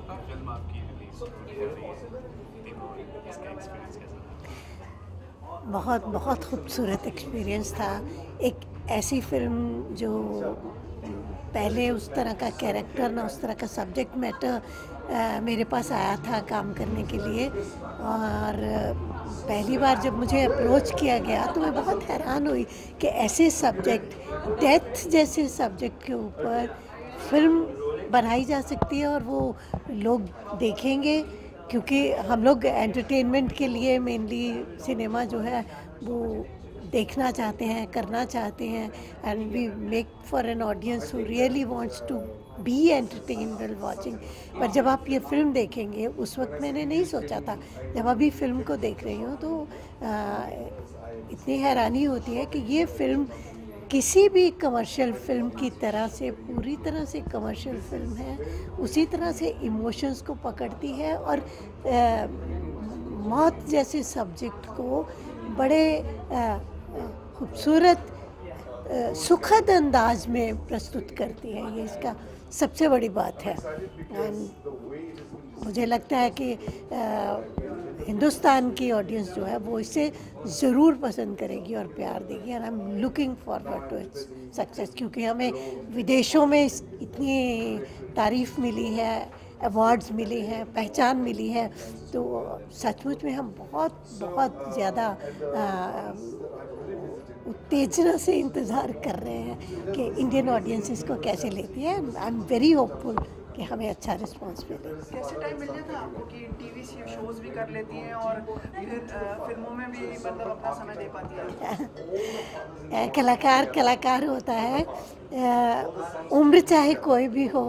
Film आपकी release होने जा रही है दीपावली, इसका एक्सपीरियंस कैसा था? बहुत बहुत खूबसूरत एक्सपीरियंस था। एक ऐसी फ़िल्म जो पहले उस तरह का कैरेक्टर ना उस तरह का सब्जेक्ट मैटर मेरे पास आया था काम करने के लिए। और पहली बार जब मुझे अप्रोच किया गया तो मैं बहुत हैरान हुई कि ऐसे सब्जेक्ट, डेथ जैसे सब्जेक्ट के ऊपर फ़िल्म बनाई जा सकती है और वो लोग देखेंगे। क्योंकि हम लोग एंटरटेनमेंट के लिए मेनली सिनेमा जो है वो देखना चाहते हैं, करना चाहते हैं, and we make for an audience who really wants to be entertain while watching. पर जब आप ये फिल्म देखेंगे, उस वक्त मैंने नहीं सोचा था, जब अभी फिल्म को देख रही हूँ तो इतनी हैरानी होती है कि ये फिल्म किसी भी कमर्शियल फिल्म की तरह से पूरी तरह से कमर्शियल फिल्म है, उसी तरह से इमोशंस को पकड़ती है और मौत जैसे सब्जेक्ट को बड़े खूबसूरत सुखद अंदाज में प्रस्तुत करती है। ये इसका सबसे बड़ी बात है। मुझे लगता है कि हिंदुस्तान की ऑडियंस जो है वो इसे ज़रूर पसंद करेगी और प्यार देगी। And I am looking forward to its success, क्योंकि हमें विदेशों में इतनी तारीफ़ मिली है, अवार्ड्स मिले हैं, पहचान मिली है, तो सचमुच में हम बहुत बहुत ज़्यादा उत्तेजना से इंतज़ार कर रहे हैं कि इंडियन ऑडियंस इसको कैसे लेती है। आई एम वेरी होपफुल कि हमें अच्छा रिस्पांस मिले। कैसे टाइम मिल जाता है आपको कि टीवी शोज भी कर लेती हैं और फिर फिल्मों में भी मतलब अपना समय दे पाती हैं? कलाकार कलाकार होता है, उम्र चाहे कोई भी हो,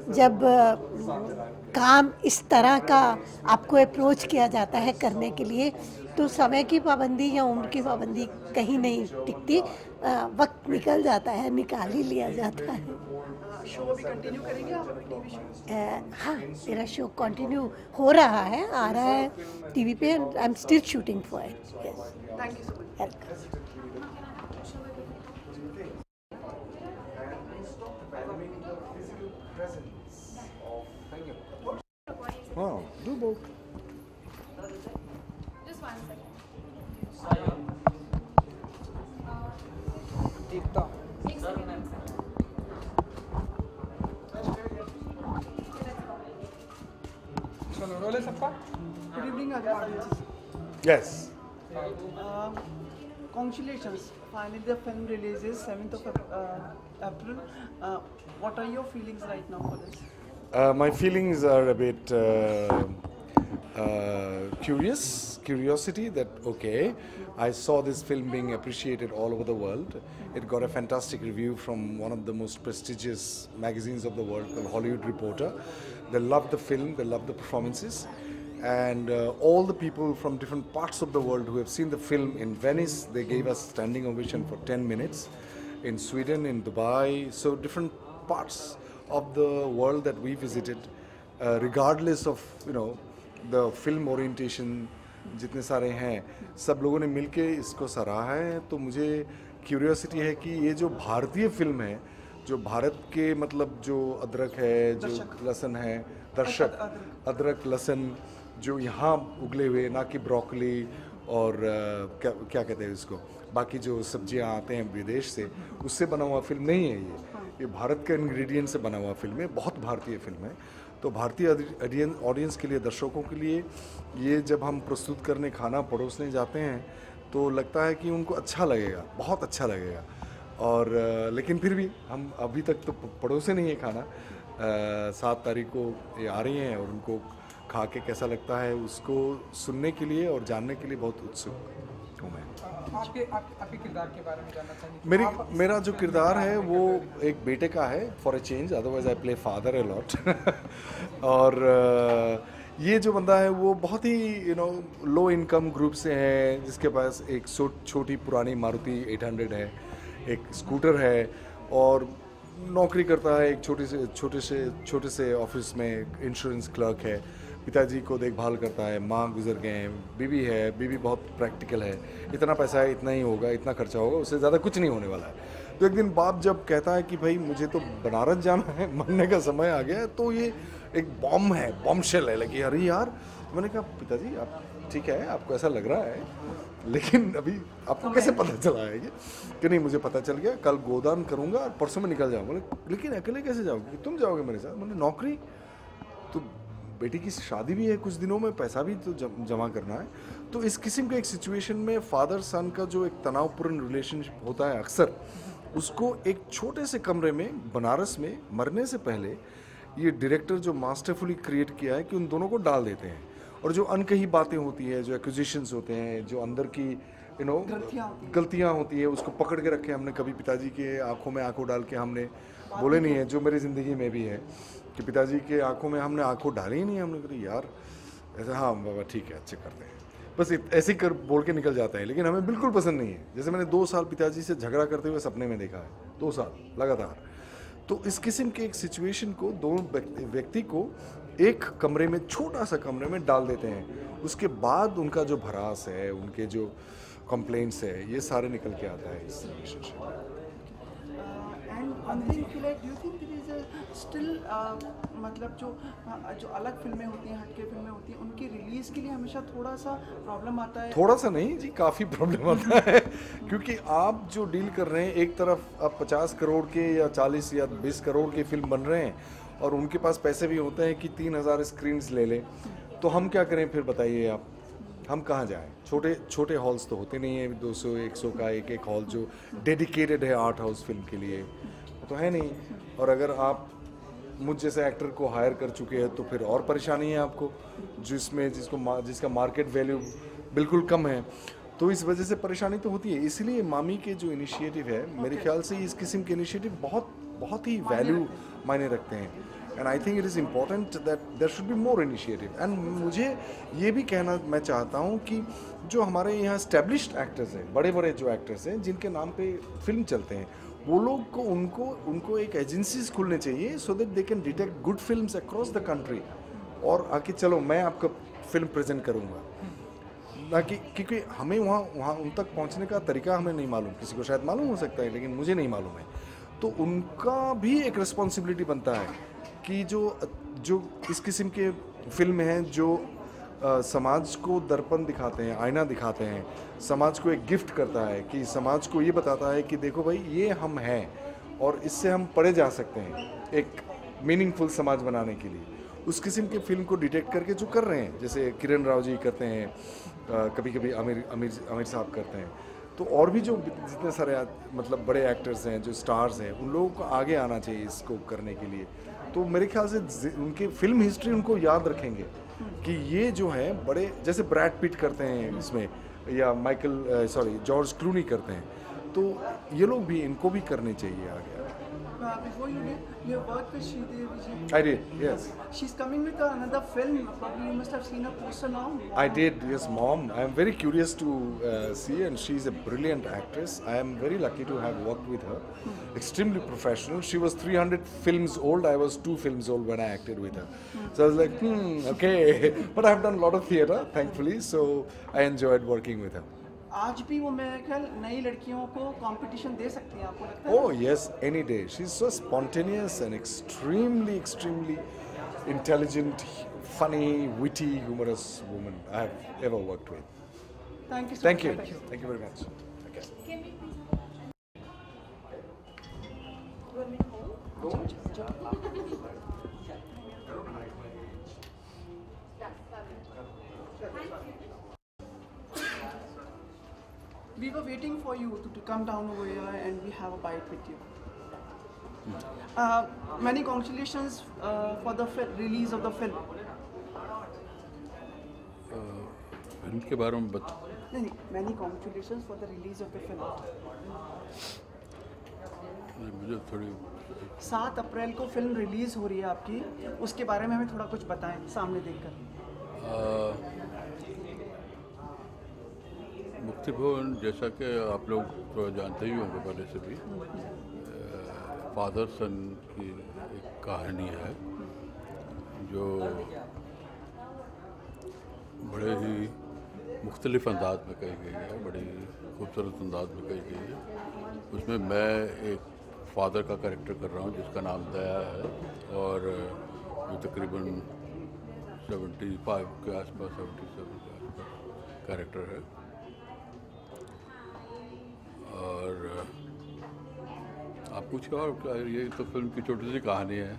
जब काम इस तरह का आपको अप्रोच किया जाता है करने के लिए, तो समय की पाबंदी या उम्र की पाबंदी कहीं नहीं टिकती। वक्त निकल जाता है, निकाल ही लिया जाता है। शो भी कंटिन्यू करेंगे आप अपने टीवी शो? हाँ, मेरा शो कंटिन्यू हो रहा है, आ रहा है टीवी पे, and I am still shooting for it. Thank you so much. Welcome. Wow, do both. Just one second. एकता एक सेकंड। चलो रोल है सबका। Good evening audience. Yes. Congratulations. Finally the film releases 7th of April. What are your feelings right now for this? My feelings are a bit curiosity that, okay, I saw this film being appreciated all over the world. It got a fantastic review from one of the most prestigious magazines of the world called Hollywood Reporter. They loved the film, they loved the performances. And all the people from different parts of the world who have seen the film in Venice, they gave us standing ovation for 10 minutes. In Sweden, in Dubai, so different parts of the world that we visited, regardless of the film orientation, जितने सारे हैं, सब लोगों ने मिलके इसको सराहा है। तो मुझे क्यूरियोसिटी है कि ये जो भारतीय फिल्म है, जो भारत के मतलब जो अदरक है, जो लहसुन है, दर्शक अदरक लहसुन जो यहाँ उगले हुए, ना कि ब्रोकली और क्या क्या कहते हैं इसको, बाकी जो सब्जियाँ आते हैं विदेश से, उससे बना हुआ फिल्म नहीं है। ये भारत के इंग्रेडिएंट से बना हुआ फिल्म है, बहुत भारतीय फिल्म है। तो भारतीय ऑडियंस के लिए, दर्शकों के लिए ये जब हम प्रस्तुत करने, खाना परोसने जाते हैं, तो लगता है कि उनको अच्छा लगेगा, बहुत अच्छा लगेगा। और लेकिन फिर भी हम अभी तक तो परोसे नहीं है खाना। 7 तारीख को ये आ रही हैं और उनको खा के कैसा लगता है उसको सुनने के लिए और जानने के लिए बहुत उत्सुक हूँ मैं। आपके किरदार के बारे में जानना चाहेंगे? मेरा जो किरदार है वो एक बेटे का है, for a change, otherwise I play father a lot. और ये जो बंदा है वो बहुत ही लो इनकम ग्रुप से है, जिसके पास एक छोटी पुरानी मारुति 800 है, एक स्कूटर है और नौकरी करता है एक छोटे से ऑफिस में, इंश्योरेंस क्लर्क है। पिताजी को देखभाल करता है, माँ गुजर गए हैं, बीवी है, बीवी बहुत प्रैक्टिकल है, इतना पैसा है, इतना ही होगा, इतना खर्चा होगा, उससे ज़्यादा कुछ नहीं होने वाला है। तो एक दिन बाप जब कहता है कि भाई मुझे तो बनारस जाना है, मरने का समय आ गया है, तो ये एक बॉम्ब है, बॉम्बशेल है, लगी अरे यार। मैंने कहा पिताजी आप ठीक है, आपको ऐसा लग रहा है, लेकिन अभी आपको कैसे पता चला है कि नहीं? मुझे पता चल गया, कल गोदान करूँगा और परसों में निकल जाऊँगा। बोले लेकिन अकेले कैसे जाओगे? तुम जाओगे मेरे साथ। मैंने नौकरी, तो बेटी की शादी भी है कुछ दिनों में, पैसा भी तो जमा करना है। तो इस किस्म के एक सिचुएशन में फादर सन का जो एक तनावपूर्ण रिलेशनशिप होता है अक्सर, उसको एक छोटे से कमरे में बनारस में मरने से पहले ये डायरेक्टर जो मास्टरफुली क्रिएट किया है कि उन दोनों को डाल देते हैं, और जो अनकही बातें होती है, जो एक्विजिशंस होते हैं, जो अंदर की गलतियाँ होती है, उसको पकड़ के रखे हमने। कभी पिताजी के आंखों में आंखों डाल के हमने बोले नहीं है, जो मेरी ज़िंदगी में भी है कि पिताजी के आंखों में हमने आंखों डाली ही नहीं है। हमने कहा यार ऐसा, हाँ बाबा ठीक है, अच्छे करते हैं, बस ऐसे ही कर बोल के निकल जाता है। लेकिन हमें बिल्कुल पसंद नहीं है। जैसे मैंने 2 साल पिताजी से झगड़ा करते हुए सपने में देखा है, 2 साल लगातार। तो इस किस्म के एक सिचुएशन को दोनों व्यक्ति को एक कमरे में, छोटा सा कमरे में डाल देते हैं। उसके बाद उनका जो भरास है, उनके जो कंप्लेंट्स है, ये सारे निकल के आता है इस रिलेशनशिप में। स्टिल मतलब जो अलग फिल्में होती हैं, हटके फिल्में होती हैं, उनकी रिलीज़ के लिए हमेशा थोड़ा सा प्रॉब्लम आता है। थोड़ा सा नहीं जी, काफ़ी प्रॉब्लम आता है क्योंकि आप जो डील कर रहे हैं, एक तरफ आप 50 करोड़ के या 40 या 20 करोड़ की फिल्म बन रहे हैं, और उनके पास पैसे भी होते हैं कि 3000 स्क्रीन्स ले लें, तो हम क्या करें फिर बताइए आप? हम कहाँ जाएं? छोटे छोटे हॉल्स तो होते नहीं हैं, 200-100 का एक हॉल जो डेडिकेटेड है आर्ट हाउस फिल्म के लिए, तो है नहीं। और अगर आप मुझ जैसे एक्टर को हायर कर चुके हैं तो फिर और परेशानी है आपको, जिसका मार्केट वैल्यू बिल्कुल कम है। तो इस वजह से परेशानी तो होती है। इसलिए मामी के जो इनिशिएटिव है, मेरे ख्याल से इस किस्म के इनिशिएटिव बहुत ही वैल्यू मायने रखते हैं। And I think it is important that there should be more initiative. And मुझे ये भी कहना मैं चाहता हूँ कि जो हमारे यहाँ एस्टेब्लिश्ड एक्टर्स हैं, बड़े बड़े जो एक्टर्स हैं जिनके नाम पे फिल्म चलते हैं, वो लोग को उनको एक एजेंसीज खुलने चाहिए so that they can detect good films across the country, और आके चलो मैं आपको फिल्म प्रेजेंट करूँगा ना, कि क्योंकि हमें वहाँ उन तक पहुँचने का तरीका हमें नहीं मालूम, किसी को शायद मालूम हो सकता है लेकिन मुझे नहीं मालूम है। तो उनका भी एक रिस्पॉन्सिबिलिटी बनता है कि जो इस किस्म के फिल्म हैं जो समाज को दर्पण दिखाते हैं, आईना दिखाते हैं, समाज को एक गिफ्ट करता है, कि समाज को ये बताता है कि देखो भाई ये हम हैं और इससे हम पढ़े जा सकते हैं एक मीनिंगफुल समाज बनाने के लिए। उस किस्म के फिल्म को डिटेक्ट करके जो कर रहे हैं, जैसे किरण राव जी करते हैं, कभी कभी आमिर साहब करते हैं, तो और भी जो जितने सारे मतलब बड़े एक्टर्स हैं, जो स्टार्स हैं, उन लोगों को आगे आना चाहिए इसको करने के लिए। तो मेरे ख्याल से उनके फिल्म हिस्ट्री उनको याद रखेंगे कि ये जो है बड़े, जैसे ब्रैड पिट करते हैं इसमें, या जॉर्ज क्लूनी करते हैं, तो ये लोग भी, इनको भी करने चाहिए आगे। Before you worked with Sridevi ji. I did, yes. She's coming with another film. Probably you must have seen her poster now. I did, yes, Mom. I am very curious to see, and she's a brilliant actress. I am very lucky to have worked with her. Extremely professional. She was 300 films old. I was 2 films old when I acted with her. So I was like, okay. But I've done a lot of theatre, thankfully. So I enjoyed working with her. आज भी वो मेरे ख्याल नई लड़कियों को competition दे सकती हैं, आपको लगता है? Oh yes, any day. She's so spontaneous and extremely intelligent, funny, witty, humorous woman I have ever worked with. Thank you so Thank much. you. Thank you very much. Okay. We were waiting for you to come down over here and we have a bite with you. Many congratulations for the release of the film. Film के बारे में नहीं, many congratulations for the release of the film. मुझे थोड़ी 7 अप्रैल को film release हो रही है आपकी, उसके बारे में हमें थोड़ा कुछ बताएं सामने देखकर। मुक्ति भवन, जैसा कि आप लोग तो जानते ही होंगे पहले से भी, फादर सन की एक कहानी है जो बड़े ही मुख्तलिफ अंदाज में कही गई है, बड़ी खूबसूरत अंदाज में कही गई है। उसमें मैं एक फादर का कैरेक्टर कर रहा हूँ जिसका नाम दया है, और जो तकरीबन 75 के आसपास, 77 के आसपास कैरेक्टर है। और आप पूछिए और क्या, ये तो फिल्म की छोटी सी कहानी है।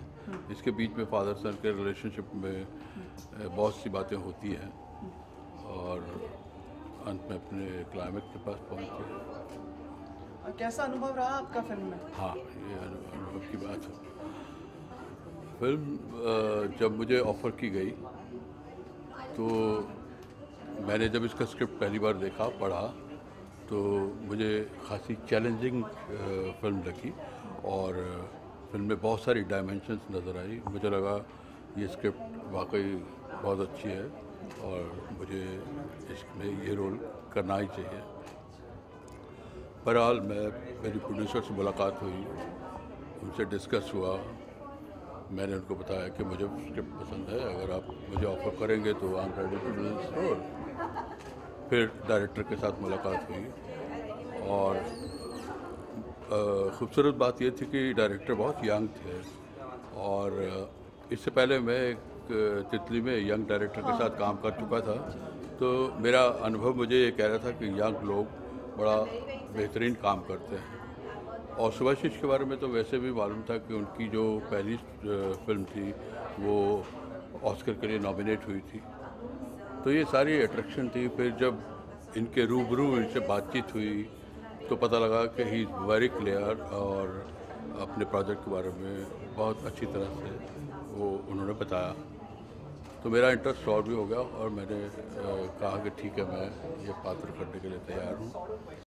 इसके बीच में फादर सन के रिलेशनशिप में बहुत सी बातें होती हैं और अंत में अपने क्लाइमेक्स के पास पहुंचती है। कैसा अनुभव रहा आपका फिल्म में? हाँ, ये अनुभव की बात है। फिल्म जब मुझे ऑफ़र की गई तो मैंने जब इसका स्क्रिप्ट पहली बार देखा, पढ़ा, तो मुझे खासी चैलेंजिंग फिल्म लगी और फिल्म में बहुत सारी डायमेंशंस नज़र आई। मुझे लगा ये स्क्रिप्ट वाकई बहुत अच्छी है और मुझे इसमें ये रोल करना ही चाहिए। बहरहाल मेरी प्रोड्यूसर से मुलाकात हुई, उनसे डिस्कस हुआ। मैंने उनको बताया कि मुझे स्क्रिप्ट पसंद है, अगर आप मुझे ऑफ़र करेंगे तो I am ready to do this role. फिर डायरेक्टर के साथ मुलाकात हुई और ख़ूबसूरत बात यह थी कि डायरेक्टर बहुत यंग थे और इससे पहले मैं एक तितली में यंग डायरेक्टर के साथ काम कर चुका था, तो मेरा अनुभव मुझे ये कह रहा था कि यंग लोग बड़ा बेहतरीन काम करते हैं। और सुभाषिश के बारे में तो वैसे भी मालूम था कि उनकी जो पहली फिल्म थी वो ऑस्कर के लिए नॉमिनेट हुई थी, तो ये सारी अट्रैक्शन थी। फिर जब इनके रूबरू इनसे बातचीत हुई तो पता लगा कि ही इज़ वेरी क्लियर और अपने प्रोजेक्ट के बारे में बहुत अच्छी तरह से वो उन्होंने बताया। तो मेरा इंटरेस्ट और भी हो गया और मैंने कहा कि ठीक है, मैं ये पात्र करने के लिए तैयार हूँ।